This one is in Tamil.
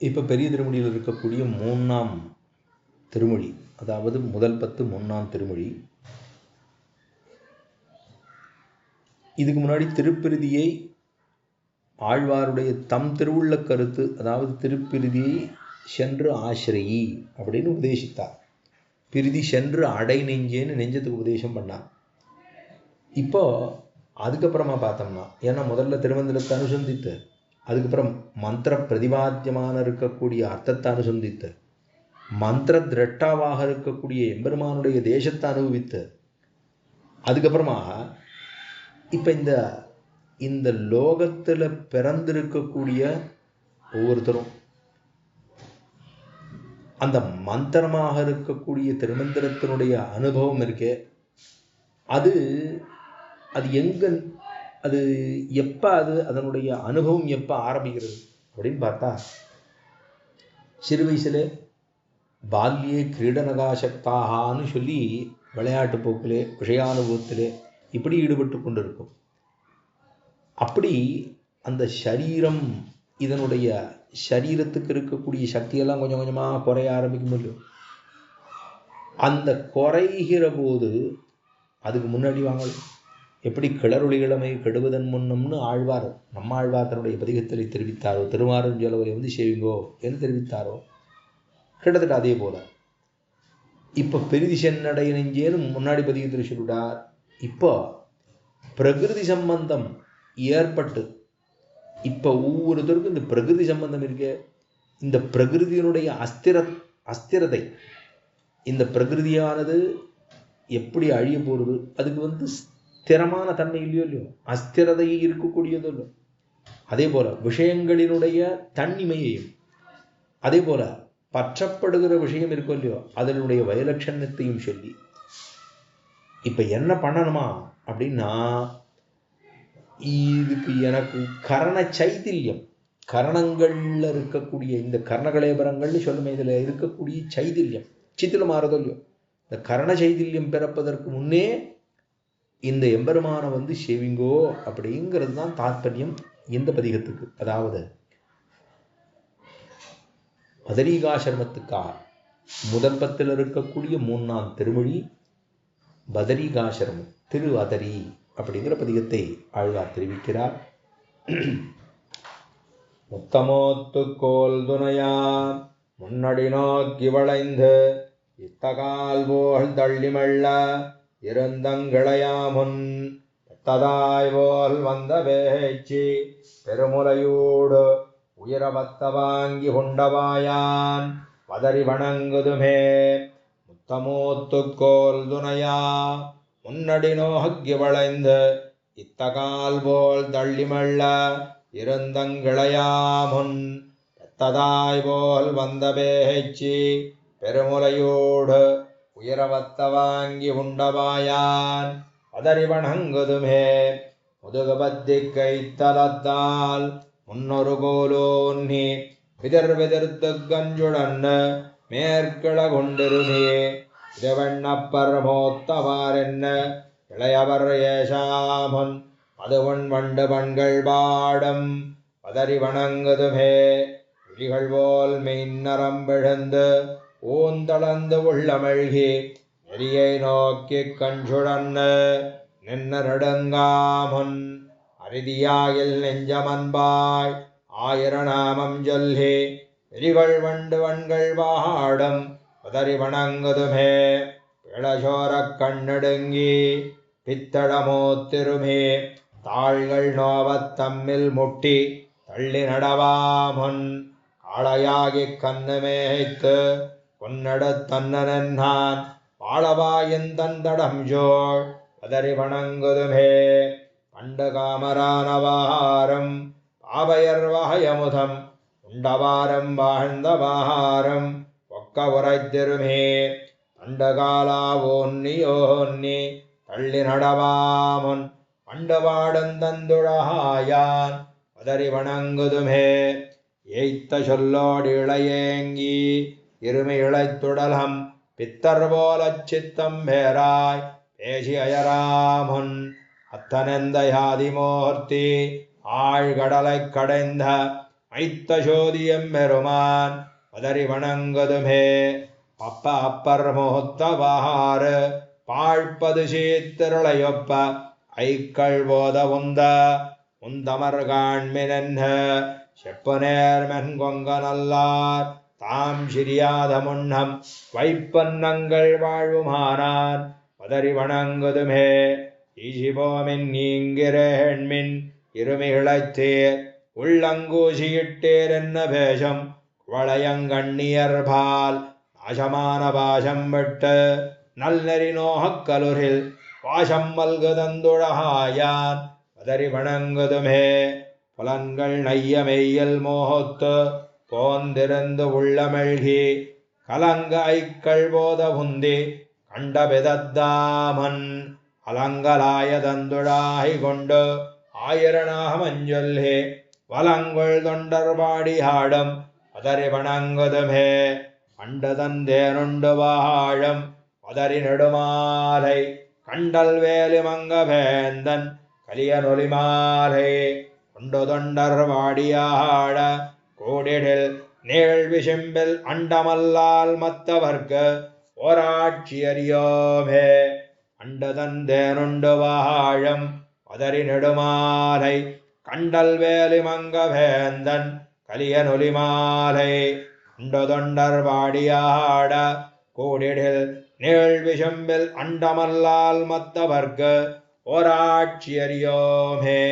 இப்போ பெரிய திருமொழியில் இருக்கக்கூடிய 3ஆம் திருமொழி, அதாவது முதல் 10 3ஆம் திருமொழி. இதுக்கு முன்னாடி திருப்பிருதியை ஆழ்வாருடைய தம் திருவுள்ள கருத்து, அதாவது திருப்பிருதியை சென்று ஆசிரியை அப்படின்னு உபதேசித்தார். பிரிதி சென்று அடை நெஞ்சேன்னு நெஞ்சத்துக்கு உபதேசம் பண்ணார். இப்போ அதுக்கப்புறமா பார்த்தோம்னா, ஏன்னா முதல்ல திருமந்திரத்தை அனுசந்தித்து, அதுக்கப்புறம் மந்திர பிரதிபாத்தியமான இருக்கக்கூடிய அர்த்தத்தை அனுசந்தித்து, மந்திர திரட்டாவாக இருக்கக்கூடிய எம்பெருமானுடைய தேசத்தை அனுபவித்து, அதுக்கப்புறமா இப்ப இந்த லோகத்துல பிறந்திருக்கக்கூடிய ஒவ்வொருத்தரும் அந்த மந்திரமாக இருக்கக்கூடிய திருமந்திரத்தினுடைய அனுபவம் இருக்கே, அது எங்க, அது எப்ப, அதனுடைய அனுபவம் எப்ப ஆரம்பிக்கிறது அப்படின்னு பார்த்தா, சிறு வயசுல பால்யே கிரீடனகாசக்தாகான்னு சொல்லி விளையாட்டு போக்கிலே விஷயானுபவத்திலே இப்படி ஈடுபட்டு கொண்டிருக்கும். அப்படி அந்த சரீரம், இதனுடைய சரீரத்துக்கு இருக்கக்கூடிய சக்தியெல்லாம் கொஞ்சம் கொஞ்சமாக குறைய ஆரம்பிக்க முடியும். அந்த குறைகிற போது அதுக்கு முன்னாடி வாங்கலாம். எப்படி கிளறுளிகளமை கெடுவதன் முன்னம்னு ஆழ்வார், நம்ம ஆழ்வார் தன்னுடைய பதிகத்தில் தெரிவித்தாரோ, திருமாரஞ்சோலை சேவிங்கோ என்று தெரிவித்தாரோ, கிட்டத்தட்ட அதே போல இப்போ பெரிதி சென்னடை நெஞ்சேன்னு முன்னாடி பதிகத்தில் சொல்லிவிட்டார். இப்போ பிரகிருதி சம்பந்தம் ஏற்பட்டு, இப்போ ஒவ்வொருத்தருக்கும் இந்த பிரகிருதி சம்பந்தம் இருக்கு. இந்த பிரகிருதியினுடைய அஸ்திரதை, இந்த பிரகிருதியானது எப்படி அழிய போறது, அதுக்கு ஸ்திரமான தன்மை இல்லையோ, அஸ்திரதை இருக்கக்கூடியதோ இல்லையோ. அதே போல விஷயங்களினுடைய தன்னிமையையும், அதே போல பற்றப்படுகிற விஷயம் இருக்கோ இல்லையோ, அதனுடைய வயலட்சணத்தையும் சொல்லி இப்ப என்ன பண்ணணுமா அப்படின்னா, இதுக்கு எனக்கு கரண சைதில்யம், கரணங்கள்ல இருக்கக்கூடிய இந்த கர்ணகலேபரங்கள்னு சொல்லுமே, இதுல இருக்கக்கூடிய சைதில்யம் சித்திரம் மாறதோ இல்லையோ, இந்த கரண சைதில்யம் பிறப்பதற்கு முன்னே இந்த எம்பெருமான சேவிங்கோ அப்படிங்கிறது தான் தாற்பயம் இந்த பதிகத்துக்கு. அதாவது பதரீகாசிரமத்துக்காக முதல் 10 இருக்கக்கூடிய 3ஆம் திருமொழி பதரீகாசிரமம், திரு அதரி அப்படிங்கிற பதிகத்தை ஆழ்வார் தெரிவிக்கிறார். முத்தமோத்துக்கோல் துணையா முன்னடி நோக்கி வளைந்து இத்தகால் போல் தள்ளிமள்ள இருந்தங்கிளையாமுன் ததாய் போல் வந்த பேச்சு பெருமுலையூடு உயரவத்த வாங்கி உண்டவாயான் பதறி வணங்குதுமே. முத்தமோத்துக்கோல் துணையா முன்னடி நோக்கி வளைந்து இத்தகால் போல் தள்ளிமள்ள இருந்தங்கிளையாமுன் ததாய் போல் வந்த பேச்சு பெருமுலையோடு உயரவத்த வாங்கி உண்டவாயான் பதறி வணங்குதுமே. முதுகுபத்தி கைத்தலத்தால் முன்னொரு கோலோன்னி விதர் விதிர்த்து கஞ்சுடன் மேற்கிள கொண்டிருமே. இதவண்ணப்பர் மோத்தவார் என்ன இளையவர் ஏசாமன் அதுவன் வண்டு பண்கள் பாடம் பதறி வணங்குதுமே. விழிகள் போல் மெய்நரம்பெழுந்து ஊந்தளந்து உள்ளமழ்கி நெறியை நோக்கி கஞ்சுடன் நின்ன நெடுங்காமன் அரிதியாயில் நெஞ்சமன்பாய் ஆயிரநாமம் சொல்லி எரிகள் வண்டு வண்கள் வாடம் பதறி வணங்குதுமே. பிளசோரக் கண்ணெடுங்கி பித்தளமோத்திருமே தாள்கள் நோவத் தம்மில் முட்டி தள்ளி நடவாமன் காளையாகி கண்ணு மேய்த்து பொன்னெடுத் தன்னன் பாளவாயின் தந்தடம் ஜோள் பதறி வணங்குதுமே. பண்டு காமரானவாரம் பாவையர் வாயமுதம் உண்டவாரம் வாழ்ந்தவாரம் ஒக்க உரைத்திருமே. பண்டு காலா ஓன்னி தள்ளி நடவாமன் பண்டு வாடும் தந்துழாயான் பதறி வணங்குதுமே. ஏய்த்த சொல்லோடு இளையேங்கி இருமை இளைத்துடலம் பித்தர் போலச் சித்தம் பேராய் பேசி அயராமன் அத்தனெந்த யாதிமூர்த்தி ஆழ்கடலை கடைந்த மைத்த சோதியம் பெருமான் பதறி வணங்குதுமே. பப்ப அப்பர் முகத்தவாறு பாழ்பது சீத்திரளையொப்ப ஐக்கள் போத உந்தமர்காண்மினென்ன செப்பு நேர்மென் கொங்க நல்லார் தாம் சிரியாத முன்னம் வைப்பன்னங்கள் வாழ்வுமானான் பதறி வணங்குதுமே. ஈசிபோமின் நீங்கிறேண்மின் இருமிகிழத்தேர் உள்ளங்கூசியிட்டேர் என்ன பேஷம் குவளையங்கண்ணியர்பால் நாசமான பாசம் விட்டு நல்நெறி நோகக் கலுரில் பாசம் மல்குதந்துழகாயான் பதறி வணங்குதுமே. புலன்கள் நைய மெய்யல் மோகத்து போந்திருந்து உள்ளமெழ்கி கலங்க ஐக்கள் போத உந்தி கண்ட பெதத்தாமன் அலங்கலாய தந்துழாகி கொண்டு ஆயிரனாக மஞ்சொல்லே வலங்கொள் தொண்டர் பாடி ஆடம் பதறி வணங்குதுமே. அண்டதந்தேனுண்டு வாழம் பதறி நெடுமாலை கண்டல் வேலி மங்க வேந்தன் கலியனொலி மாலை கொண்டு தொண்டர் வாடியாட கூடிடில் நீள் விசிம்பில் அண்டமல்லால் மத்தவர்க்கு ஓராட்சி அறியோமே. அண்டதந்தேனுண்டு வாழம் பதறி நெடுமாலை கண்டல் வேலி மங்க வேந்தன் கலியனொலி மாலை கொண்டு தொண்டர் வாடியாட கூடிடில் நீள் விசம்பில் அண்டமல்லால் மத்தவர்க்கு ஓராட்சி அறியோமே.